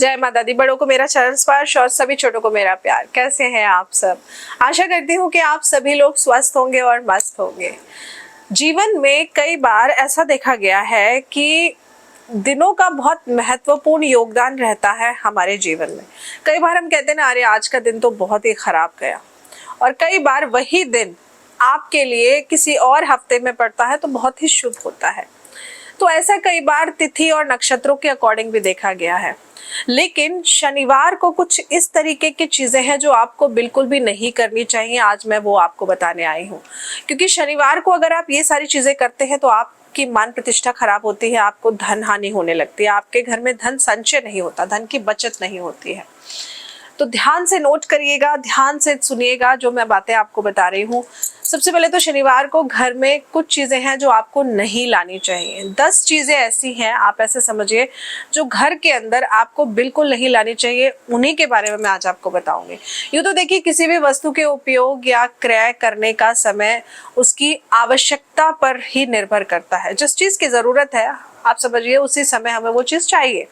जय माता दी। बड़ों को मेरा चरण स्पर्श और सभी छोटों को मेरा प्यार। कैसे हैं आप सब? आशा करती हूँ कि आप सभी लोग स्वस्थ होंगे और मस्त होंगे। जीवन में कई बार ऐसा देखा गया है कि दिनों का बहुत महत्वपूर्ण योगदान रहता है हमारे जीवन में। कई बार हम कहते हैं ना, अरे आज का दिन तो बहुत ही खराब गया, और कई बार वही दिन आपके लिए किसी और हफ्ते में पड़ता है तो बहुत ही शुभ होता है। तो ऐसा कई बार तिथि और नक्षत्रों के अकॉर्डिंग भी देखा गया है। लेकिन शनिवार को कुछ इस तरीके की चीजें हैं जो आपको बिल्कुल भी नहीं करनी चाहिए। आज मैं वो आपको बताने आई हूँ, क्योंकि शनिवार को अगर आप ये सारी चीजें करते हैं तो आपकी मान प्रतिष्ठा खराब होती है, आपको धन हानि होने लगती है, आपके घर में धन संचय नहीं होता, धन की बचत नहीं होती है। तो ध्यान से नोट करिएगा, ध्यान से सुनिएगा जो मैं बातें आपको बता रही हूँ। सबसे पहले तो शनिवार को घर में कुछ चीजें हैं जो आपको नहीं लानी चाहिए। 10 चीजें ऐसी हैं, आप ऐसे समझिए, जो घर के अंदर आपको बिल्कुल नहीं लानी चाहिए। उन्हीं के बारे में मैं आज आपको बताऊंगी। यूँ तो देखिए, किसी भी वस्तु के उपयोग या क्रय करने का समय उसकी आवश्यकता पर ही निर्भर करता है। जिस चीज की जरूरत है, आप समझिए, उसी समय हमें वो चीज चाहिए।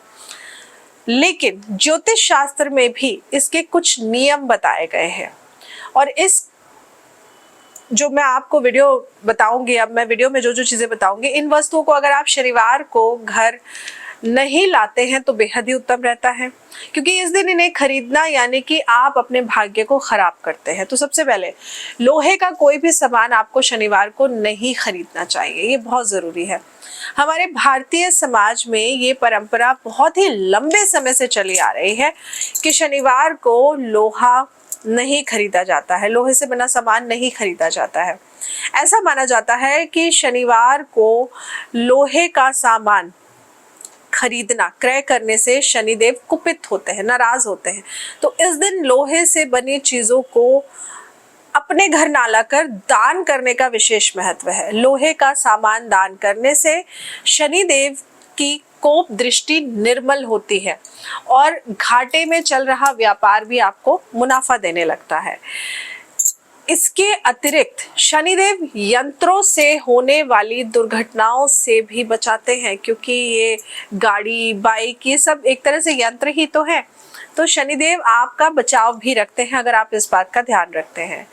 लेकिन ज्योतिष शास्त्र में भी इसके कुछ नियम बताए गए हैं, और इस जो मैं आपको वीडियो बताऊंगी, अब मैं वीडियो में जो जो चीजें बताऊंगी, इन वस्तुओं को अगर आप शनिवार को घर नहीं लाते हैं तो बेहद ही उत्तम रहता है, क्योंकि इस दिन इन्हें खरीदना यानी कि आप अपने भाग्य को खराब करते हैं। तो सबसे पहले लोहे का कोई भी सामान आपको शनिवार को नहीं खरीदना चाहिए, ये बहुत जरूरी है। हमारे भारतीय समाज में ये परंपरा बहुत ही लंबे समय से चली आ रही है कि शनिवार को लोहा नहीं खरीदा जाता है, लोहे से बना सामान नहीं खरीदा जाता है। ऐसा माना जाता है कि शनिवार को लोहे का सामान खरीदना, क्रय करने से शनिदेव कुपित होते हैं, नाराज होते हैं। तो इस दिन लोहे से बनी चीजों को अपने घर ना लाकर दान करने का विशेष महत्व है। लोहे का सामान दान करने से शनिदेव की कोप दृष्टि निर्मल होती है और घाटे में चल रहा व्यापार भी आपको मुनाफा देने लगता है। इसके अतिरिक्त शनिदेव यंत्रों से होने वाली दुर्घटनाओं से भी बचाते हैं, क्योंकि ये गाड़ी, बाइक, ये सब एक तरह से यंत्र ही तो है। तो शनिदेव आपका बचाव भी रखते हैं अगर आप इस बात का ध्यान रखते हैं।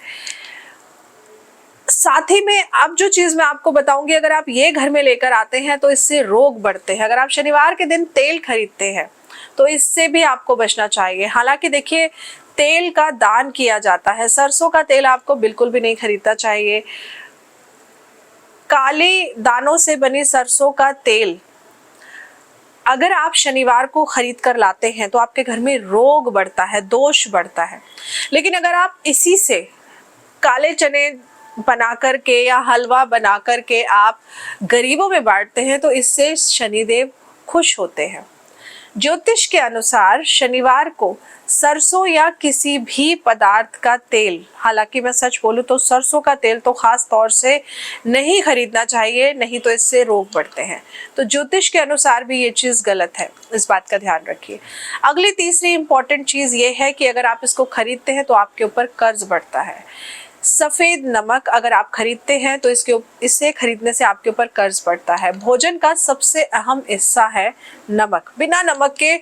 साथ ही में अब जो चीज मैं आपको बताऊंगी, अगर आप ये घर में लेकर आते हैं तो इससे रोग बढ़ते हैं। अगर आप शनिवार के दिन तेल खरीदते हैं तो इससे भी आपको बचना चाहिए। हालांकि देखिए, तेल का दान किया जाता है, सरसों का तेल आपको बिल्कुल भी नहीं खरीदना चाहिए। काले दानों से बनी सरसों का तेल अगर आप शनिवार को खरीद कर लाते हैं तो आपके घर में रोग बढ़ता है, दोष बढ़ता है। लेकिन अगर आप इसी से काले चने बना करके या हलवा बना करके आप गरीबों में बांटते हैं तो इससे शनिदेव खुश होते हैं। ज्योतिष के अनुसार शनिवार को सरसों या किसी भी पदार्थ का तेल, हालांकि मैं सच बोलूं तो सरसों का तेल तो खास तौर से नहीं खरीदना चाहिए, नहीं तो इससे रोग बढ़ते हैं। तो ज्योतिष के अनुसार भी ये चीज गलत है, इस बात का ध्यान रखिए। अगली तीसरी इंपॉर्टेंट चीज ये है कि अगर आप इसको खरीदते हैं तो आपके ऊपर कर्ज बढ़ता है। सफेद नमक अगर आप खरीदते हैं तो इससे खरीदने से आपके ऊपर कर्ज पड़ता है। भोजन का सबसे अहम हिस्सा है नमक। बिना नमक के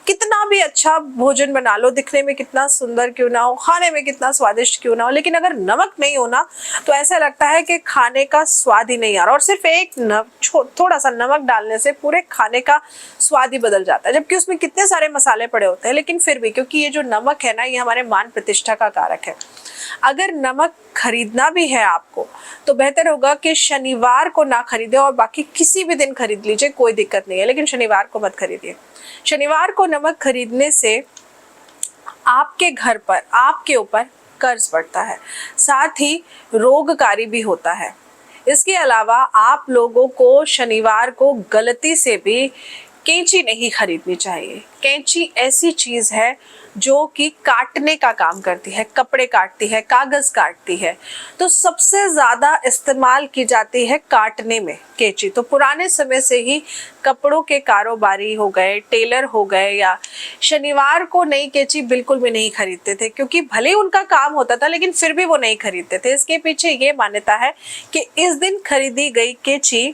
कितना भी अच्छा भोजन बना लो, दिखने में कितना सुंदर क्यों ना हो, खाने में कितना स्वादिष्ट क्यों ना हो, लेकिन अगर नमक नहीं हो ना तो ऐसा लगता है कि खाने का स्वाद ही नहीं आ रहा। और सिर्फ एक थोड़ा सा नमक डालने से पूरे खाने का स्वाद ही बदल जाता है, जबकि उसमें कितने सारे मसाले पड़े होते हैं। लेकिन फिर भी, क्योंकि ये जो नमक है ना, ये हमारे मान प्रतिष्ठा का कारक है। अगर नमक खरीदना भी है आपको तो बेहतर होगा कि शनिवार को ना खरीदे और बाकी किसी भी दिन खरीद लीजिए, कोई दिक्कत नहीं है, लेकिन शनिवार को मत खरीदिए। शनिवार को नमक खरीदने से आपके घर पर, आपके ऊपर कर्ज बढ़ता है, साथ ही रोगकारी भी होता है। इसके अलावा आप लोगों को शनिवार को गलती से भी कैंची नहीं खरीदनी चाहिए। कैंची ऐसी चीज है जो कि काटने का काम करती है, कपड़े काटती है, कागज काटती है, तो सबसे ज्यादा इस्तेमाल की जाती है काटने में कैंची। तो पुराने समय से ही कपड़ों के कारोबारी हो गए, टेलर हो गए, या शनिवार को नई कैंची बिल्कुल भी नहीं खरीदते थे, क्योंकि भले ही उनका काम होता था लेकिन फिर भी वो नहीं खरीदते थे। इसके पीछे ये मान्यता है कि इस दिन खरीदी गई कैंची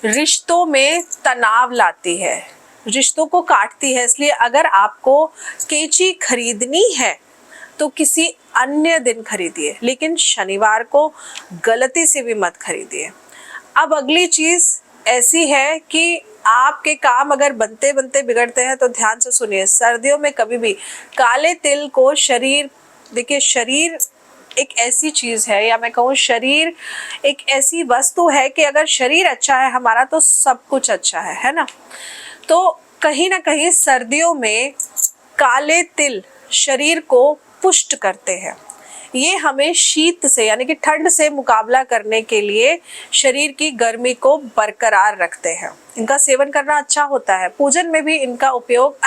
रिश्तों में तनाव लाती है, रिश्तों को काटती है। इसलिए अगर आपको कैंची खरीदनी है तो किसी अन्य दिन खरीदिए, लेकिन शनिवार को गलती से भी मत खरीदिए। अब अगली चीज ऐसी है कि आपके काम अगर बनते बनते बिगड़ते हैं तो ध्यान से सुनिए। सर्दियों में कभी भी काले तिल को देखिए शरीर एक ऐसी चीज है, या मैं कहूँ शरीर एक ऐसी वस्तु है कि अगर शरीर अच्छा है हमारा तो सब कुछ अच्छा है ना। तो कहीं ना कहीं सर्दियों में काले तिल शरीर को पुष्ट करते हैं। ये हमें शीत से यानी कि ठंड से मुकाबला करने के लिए शरीर की गर्मी को बरकरार रखते हैं। इनका सेवन करना अच्छा होता है। पूजन में भी इनका उपयोग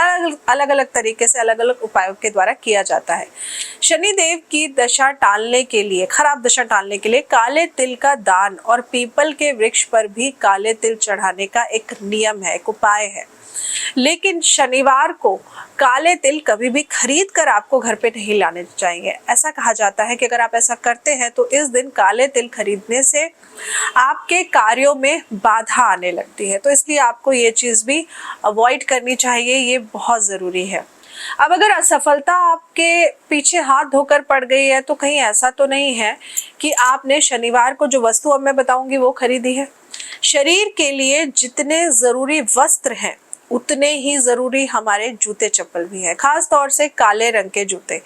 अलग अलग तरीके से अलग अलग उपायों के द्वारा किया जाता है। शनि देव की दशा टालने के लिए, खराब दशा टालने के लिए काले तिल का दान और पीपल के वृक्ष पर भी काले तिल चढ़ाने का एक नियम है, एक उपाय है। लेकिन शनिवार को काले तिल कभी भी खरीद कर आपको घर पे नहीं लाने चाहिए। ऐसा कहा जाता है कि अगर आप ऐसा करते हैं तो इस दिन काले तिल खरीदने से आपके कार्यों में बाधा आने लगती है। तो इसलिए आपको ये चीज भी अवॉइड करनी चाहिए, ये बहुत जरूरी है। अब अगर असफलता आपके पीछे हाथ धोकर पड़ गई है तो कहीं ऐसा तो नहीं है कि आपने शनिवार को जो वस्तु अब मैं बताऊंगी वो खरीदी है। शरीर के लिए जितने जरूरी वस्त्र हैं उतने ही जरूरी हमारे जूते चप्पल भी हैं, खास तौर से काले रंग के जूते।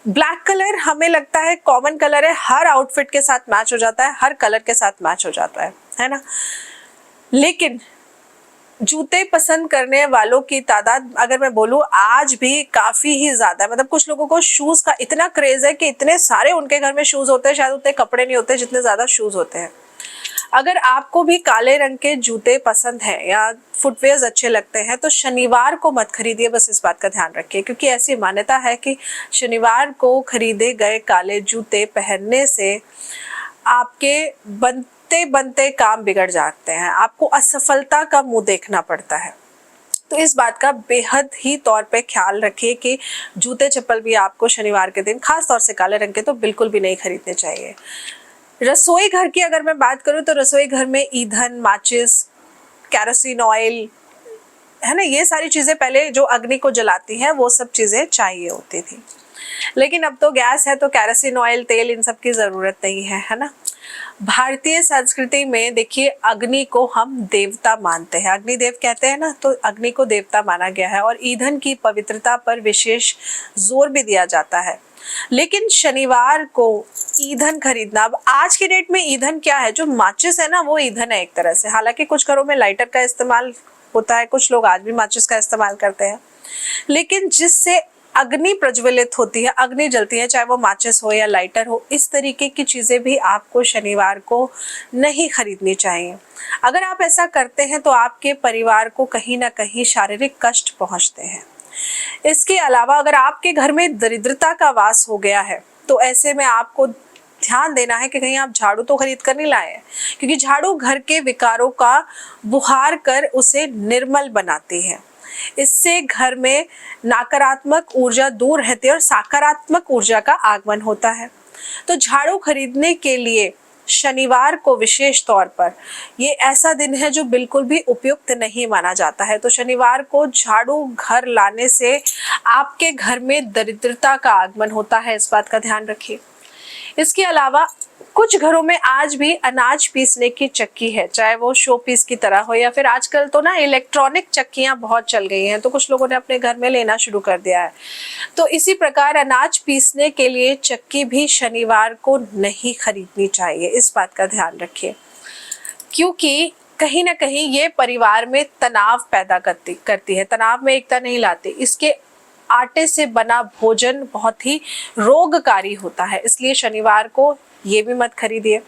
ब्लैक कलर हमें लगता है कॉमन कलर है, हर आउटफिट के साथ मैच हो जाता है, हर कलर के साथ मैच हो जाता है ना। लेकिन जूते पसंद करने वालों की तादाद अगर मैं बोलूं आज भी काफी ही ज्यादा है। मतलब कुछ लोगों को शूज का इतना क्रेज है कि इतने सारे उनके घर में शूज होते हैं, शायद उतने कपड़े नहीं होते जितने ज्यादा शूज होते हैं। अगर आपको भी काले रंग के जूते पसंद है या फुटवेयर्स अच्छे लगते हैं तो शनिवार को मत खरीदिए, बस इस बात का ध्यान रखिए। क्योंकि ऐसी मान्यता है कि शनिवार को खरीदे गए काले जूते पहनने से आपके बनते बनते काम बिगड़ जाते हैं, आपको असफलता का मुंह देखना पड़ता है। तो इस बात का बेहद ही तौर पे ख्याल रखिए कि जूते चप्पल भी आपको शनिवार के दिन, खास तौर से काले रंग के, तो बिल्कुल भी नहीं खरीदने चाहिए। रसोई घर की अगर मैं बात करूं तो रसोई घर में ईंधन, माचिस, कैरोसिन ऑयल, है ना, ये सारी चीजें पहले जो अग्नि को जलाती हैं वो सब चीजें चाहिए होती थी। लेकिन अब तो गैस है तो कैरोसिन ऑयल, तेल, इन सब की जरूरत नहीं है ना। भारतीय संस्कृति में देखिए अग्नि को हम देवता मानते हैं, अग्निदेव कहते हैं ना, तो अग्नि को देवता माना गया है और ईंधन की पवित्रता पर विशेष जोर भी दिया जाता है। लेकिन शनिवार को ईंधन खरीदना, अब आज की डेट में ईंधन क्या है, जो माचिस है ना वो ईंधन है एक तरह से। हालांकि कुछ घरों में लाइटर का इस्तेमाल होता है, कुछ लोग आज भी माचिस का इस्तेमाल करते हैं, लेकिन जिससे अग्नि प्रज्वलित होती है, अग्नि जलती है, चाहे वो माचिस हो या लाइटर हो, इस तरीके की चीजें भी आपको शनिवार को नहीं खरीदनी चाहिए। अगर आप ऐसा करते हैं तो आपके परिवार को कहीं ना कहीं शारीरिक कष्ट पहुंचते हैं। इसके अलावा अगर आपके घर में दरिद्रता का वास हो गया है तो ऐसे में आपको ध्यान देना है कि कहीं आप झाड़ू तो खरीद कर नहीं लाए हैं, क्योंकि झाड़ू घर के विकारों का बुहार कर उसे निर्मल बनाती है। इससे घर में नकारात्मक ऊर्जा दूर रहती है और सकारात्मक ऊर्जा का आगमन होता है। तो झाड़ू खरीदने के लिए शनिवार को विशेष तौर पर ये ऐसा दिन है जो बिल्कुल भी उपयुक्त नहीं माना जाता है। तो शनिवार को झाड़ू घर लाने से आपके घर में दरिद्रता का आगमन होता है, इस बात का ध्यान रखिए। इसके अलावा कुछ घरों में आज भी अनाज पीसने की चक्की है, चाहे वो शो पीस की तरह हो या फिर आजकल तो ना इलेक्ट्रॉनिक चक्कियां बहुत चल गई हैं, तो कुछ लोगों ने अपने घर में लेना शुरू कर दिया है। तो इसी प्रकार अनाज पीसने के लिए चक्की भी शनिवार को नहीं खरीदनी चाहिए, इस बात का ध्यान रखिए, क्योंकि कहीं ना कहीं ये परिवार में तनाव पैदा करती है, तनाव में एकता नहीं लाती। इसके आटे से बना भोजन बहुत ही रोगकारी होता है, इसलिए शनिवार को ये भी मत खरीदिए।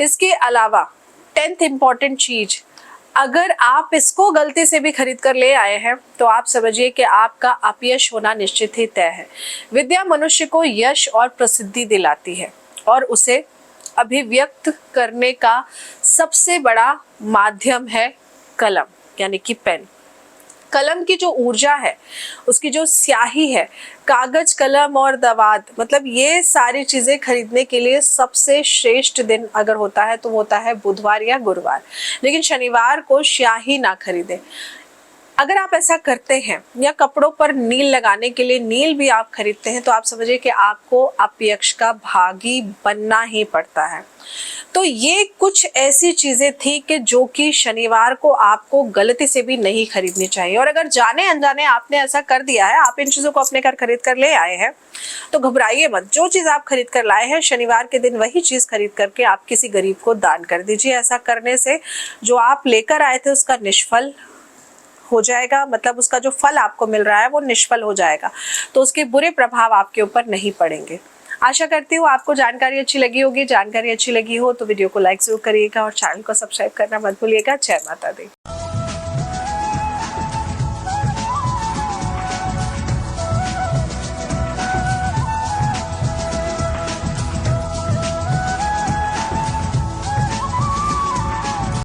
इसके अलावा 10th इम्पॉर्टेंट चीज, अगर आप इसको गलती से भी खरीद कर ले आए हैं तो आप समझिए कि आपका अपयश होना निश्चित ही तय है। विद्या मनुष्य को यश और प्रसिद्धि दिलाती है और उसे अभिव्यक्त करने का सबसे बड़ा माध्यम है कलम, यानी कि पेन। कलम की जो ऊर्जा है, उसकी जो स्याही है, कागज, कलम और दवात, मतलब ये सारी चीजें खरीदने के लिए सबसे श्रेष्ठ दिन अगर होता है तो होता है बुधवार या गुरुवार। लेकिन शनिवार को स्याही ना खरीदें। अगर आप ऐसा करते हैं या कपड़ों पर नील लगाने के लिए नील भी आप खरीदते हैं तो आप समझिए कि आपको अपयश का भागी बनना ही पड़ता है। तो ये कुछ ऐसी चीजें थी कि जो कि शनिवार को आपको गलती से भी नहीं खरीदनी चाहिए। और अगर जाने अनजाने आपने ऐसा कर दिया है, आप इन चीजों को अपने घर खरीद कर ले आए हैं, तो घबराइए मत। जो चीज आप खरीद कर लाए हैं शनिवार के दिन वही चीज खरीद करके आप किसी गरीब को दान कर दीजिए। ऐसा करने से जो आप लेकर आए थे उसका निष्फल हो जाएगा, मतलब उसका जो फल आपको मिल रहा है वो निष्फल हो जाएगा, तो उसके बुरे प्रभाव आपके ऊपर नहीं पड़ेंगे। आशा करती हूँ आपको जानकारी अच्छी लगी होगी। जानकारी अच्छी लगी हो तो वीडियो को लाइक जरूर करिएगा और चैनल को सब्सक्राइब करना मत भूलिएगा। जय माता दी।